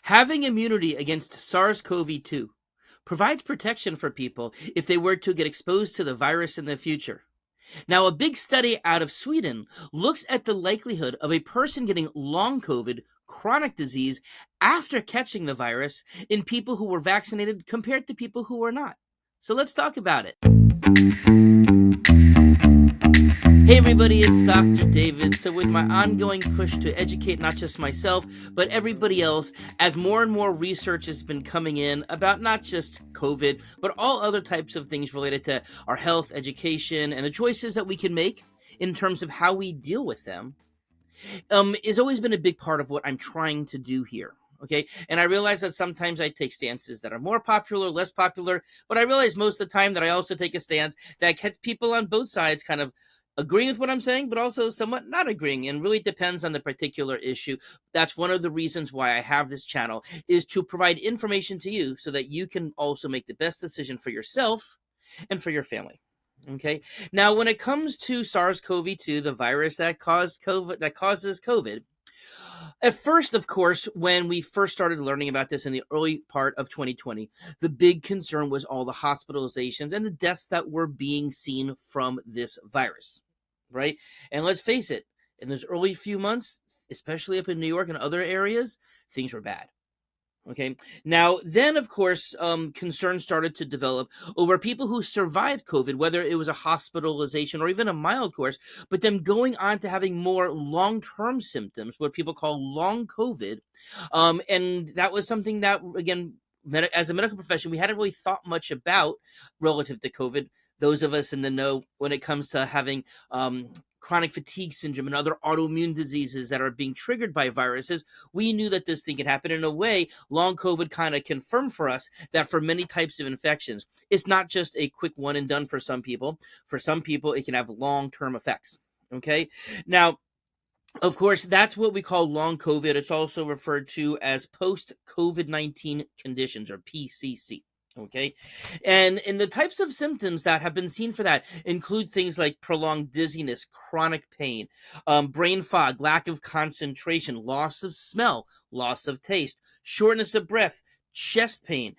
Having immunity against SARS-CoV-2 provides protection for people if they were to get exposed to the virus in the future. Now, a big study out of Sweden looks at the likelihood of a person getting long COVID, chronic disease, after catching the virus in people who were vaccinated compared to people who were not. So let's talk about it. Hey everybody, it's Dr. David. So with my ongoing push to educate not just myself, but everybody else, as more and more research has been coming in about not just COVID, but all other types of things related to our health, education, and the choices that we can make in terms of how we deal with them, has always been a big part of what I'm trying to do here. Okay. And I realize that sometimes I take stances that are more popular, less popular, but I realize most of the time that I also take a stance that gets people on both sides kind of agreeing with what I'm saying, but also somewhat not agreeing, and really depends on the particular issue. That's one of the reasons why I have this channel, is to provide information to you so that you can also make the best decision for yourself and for your family. Okay. Now, when it comes to SARS-CoV-2, the virus that causes COVID, at first, of course, when we first started learning about this in the early part of 2020, the big concern was all the hospitalizations and the deaths that were being seen from this virus, right? And let's face it, in those early few months, especially up in New York and other areas, things were bad. Okay. Now, then, of course, concerns started to develop over people who survived COVID, whether it was a hospitalization or even a mild course, but them going on to having more long-term symptoms, what people call long COVID. And that was something that, again, as a medical profession, we hadn't really thought much about relative to COVID. Those of us in the know when it comes to having chronic fatigue syndrome and other autoimmune diseases that are being triggered by viruses, we knew that this thing could happen. In a way, long COVID kind of confirmed for us that for many types of infections, it's not just a quick one and done for some people. For some people, it can have long-term effects. Okay. Now, of course, that's what we call long COVID. It's also referred to as post-COVID-19 conditions, or PCC. Okay. And the types of symptoms that have been seen for that include things like prolonged dizziness, chronic pain, brain fog, lack of concentration, loss of smell, loss of taste, shortness of breath, chest pain,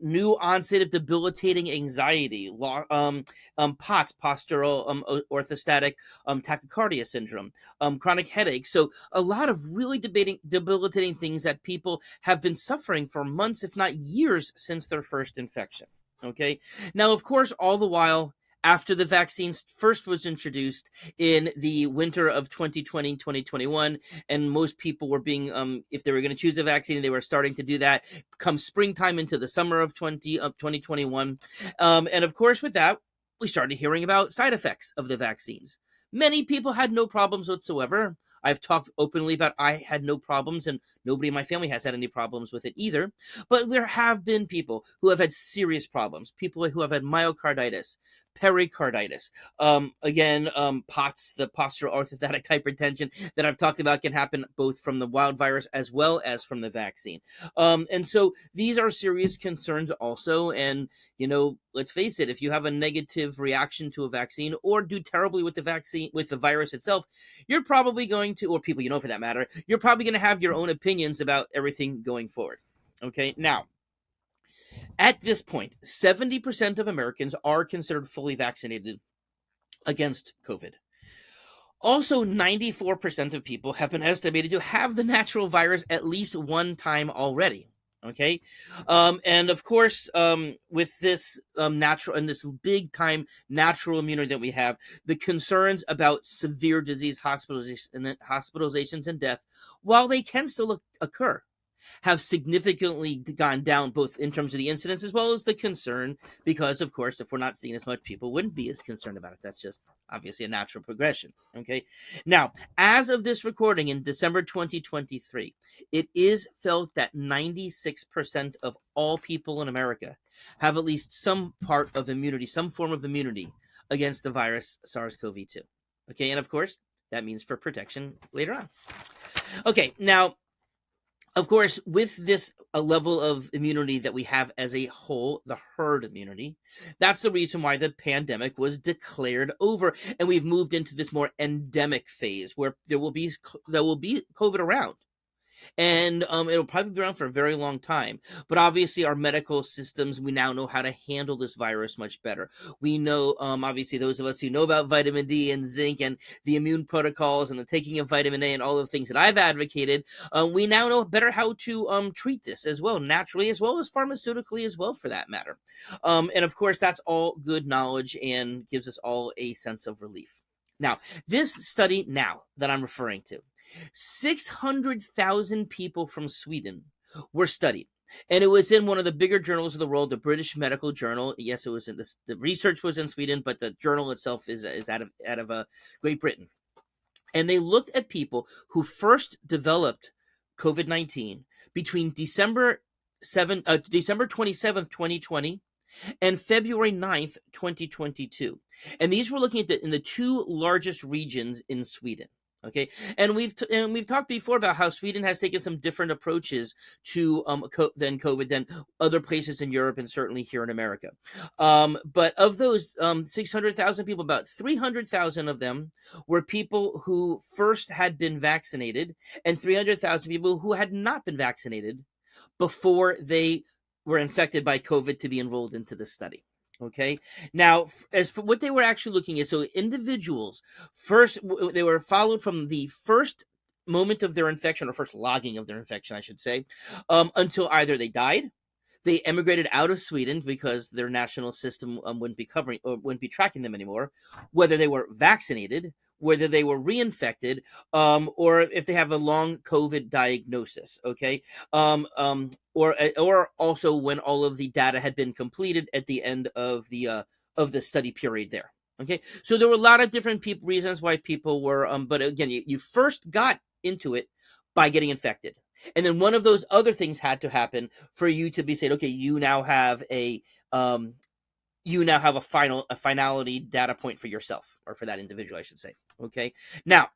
new onset of debilitating anxiety, POTS, postural orthostatic tachycardia syndrome, chronic headache. So a lot of really debilitating things that people have been suffering for months, if not years, since their first infection. Okay. Now, of course, all the while, after the vaccine first was introduced in the winter of 2020, 2021, and most people were being, if they were going to choose a vaccine, they were starting to do that come springtime into the summer of 2021. And of course, with that, we started hearing about side effects of the vaccines. Many people had no problems whatsoever. I've talked openly about I had no problems, and nobody in my family has had any problems with it either. But there have been people who have had serious problems, people who have had myocarditis, pericarditis, POTS, the postural orthostatic hypertension that I've talked about, can happen both from the wild virus as well as from the vaccine. And so these are serious concerns also. And, let's face it, if you have a negative reaction to a vaccine or do terribly with the vaccine, with the virus itself, you're probably going to, or people for that matter, you're probably going to have your own opinions about everything going forward. Okay. Now, at this point, 70% of Americans are considered fully vaccinated against COVID. Also, 94% of people have been estimated to have the natural virus at least one time already. Okay. And of course, with this natural and this big time natural immunity that we have, the concerns about severe disease, hospitalizations and death, while they can still occur, have significantly gone down, both in terms of the incidence as well as the concern, because, of course, if we're not seeing as much, people wouldn't be as concerned about it. That's just obviously a natural progression. Okay. Now, as of this recording in December 2023, it is felt that 96% of all people in America have at least some part of immunity, some form of immunity against the virus SARS-CoV-2. Okay. And of course, that means for protection later on. Okay. Now, of course, with this level of immunity that we have as a whole, the herd immunity, that's the reason why the pandemic was declared over, and we've moved into this more endemic phase where there will be COVID around. And it'll probably be around for a very long time. But obviously, our medical systems, we now know how to handle this virus much better. We know, obviously, those of us who know about vitamin D and zinc and the immune protocols and the taking of vitamin A and all the things that I've advocated, we now know better how to treat this as well, naturally, as well as pharmaceutically, as well, for that matter. And of course, that's all good knowledge and gives us all a sense of relief. Now, this study now that I'm referring to, 600,000 people from Sweden were studied. And it was in one of the bigger journals of the world, the British Medical Journal. Yes, it was in this. The research was in Sweden, but the journal itself is out of Great Britain. And they looked at people who first developed COVID-19 between December 27th, 2020, and February 9th, 2022. And these were looking at in the two largest regions in Sweden. Okay, and we've talked before about how Sweden has taken some different approaches to than COVID than other places in Europe and certainly here in America. But of those 600,000 people, about 300,000 of them were people who first had been vaccinated, and 300,000 people who had not been vaccinated before they were infected by COVID to be enrolled into the study. Okay. Now, as for what they were actually looking at, so individuals first, they were followed from the first moment of their infection, or first logging of their infection, I should say, until either they died, they emigrated out of Sweden because their national system wouldn't be covering or wouldn't be tracking them anymore, whether they were vaccinated, whether they were reinfected, or if they have a long COVID diagnosis. Okay, or also when all of the data had been completed at the end of the study period there. Okay, so there were a lot of different reasons why people were, but again, you first got into it by getting infected. And then one of those other things had to happen for you to be said, okay, you now have a finality data point for yourself, or for that individual, I should say. Okay. Now,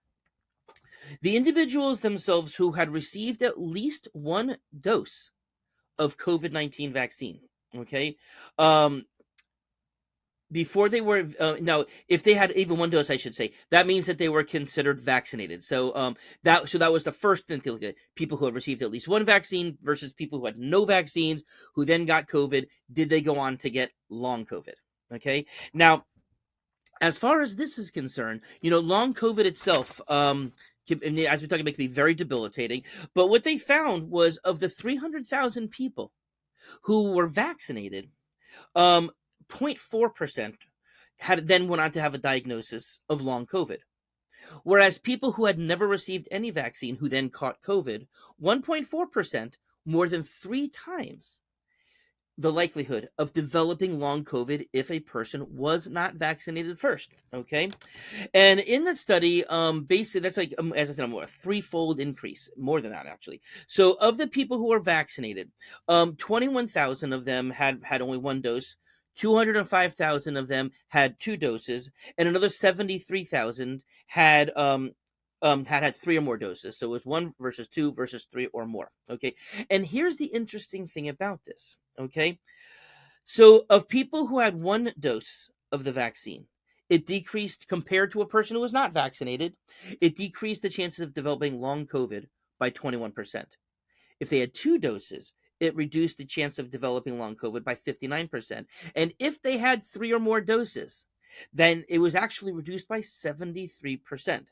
the individuals themselves who had received at least one dose of COVID-19 vaccine, okay, before they were now, if they had even one dose, I should say, that means that they were considered vaccinated. So that was the first thing to look at: people who had received at least one vaccine versus people who had no vaccines, who then got COVID. Did they go on to get long COVID? Okay. Now, as far as this is concerned, long COVID itself, as we talk about, can be very debilitating. But what they found was, of the 300,000 people who were vaccinated, 0.4% then went on to have a diagnosis of long COVID. Whereas people who had never received any vaccine who then caught COVID, 1.4%, more than 3 times the likelihood of developing long COVID if a person was not vaccinated first. Okay. And in that study, basically, that's like, as I said, a threefold increase, more than that, actually. So of the people who were vaccinated, 21,000 of them had only one dose. 205,000 of them had 2 doses, and another 73,000 had 3 or more doses. So it was 1 versus 2 versus 3 or more. Okay. And here's the interesting thing about this. Okay. So of people who had 1 dose of the vaccine, it decreased, compared to a person who was not vaccinated, it decreased the chances of developing long COVID by 21%. If they had 2 doses, it reduced the chance of developing long COVID by 59%. And if they had 3 or more doses, then it was actually reduced by 73%.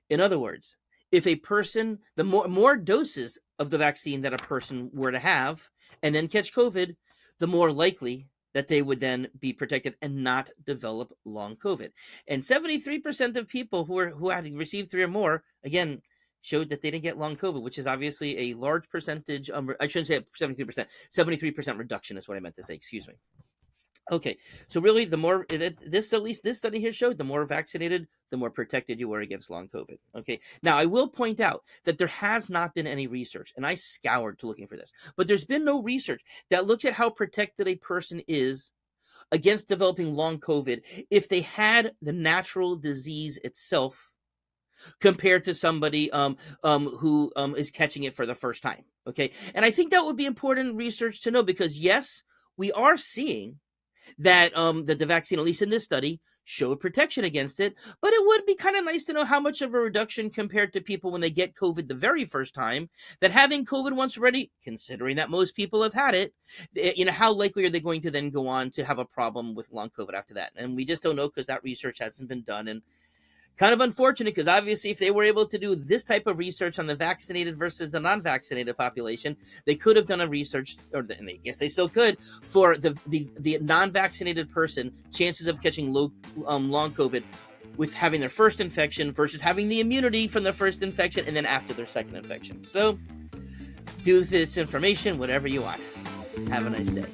In other words, if a person, the more doses of the vaccine that a person were to have and then catch COVID, the more likely that they would then be protected and not develop long COVID. And 73% of people who had received 3 or more, again, showed that they didn't get long COVID, which is obviously a large percentage. I shouldn't say 73%. 73% reduction is what I meant to say. Excuse me. Okay, so really, the more this study here showed, the more vaccinated, the more protected you were against long COVID. Okay, now I will point out that there has not been any research, and I scoured to looking for this, but there's been no research that looks at how protected a person is against developing long COVID if they had the natural disease itself, compared to somebody who is catching it for the first time. Okay, and I think that would be important research to know, because yes, we are seeing that the vaccine, at least in this study, showed protection against it, but it would be kind of nice to know how much of a reduction compared to people when they get COVID the very first time, that having COVID once already, considering that most people have had it, how likely are they going to then go on to have a problem with long COVID after that? And we just don't know because that research hasn't been done. And kind of unfortunate because obviously if they were able to do this type of research on the vaccinated versus the non-vaccinated population, they could have done a research, and I guess they still could, for the non-vaccinated person, chances of catching long COVID with having their first infection versus having the immunity from the first infection and then after their second infection. So do this information whatever you want. Have a nice day.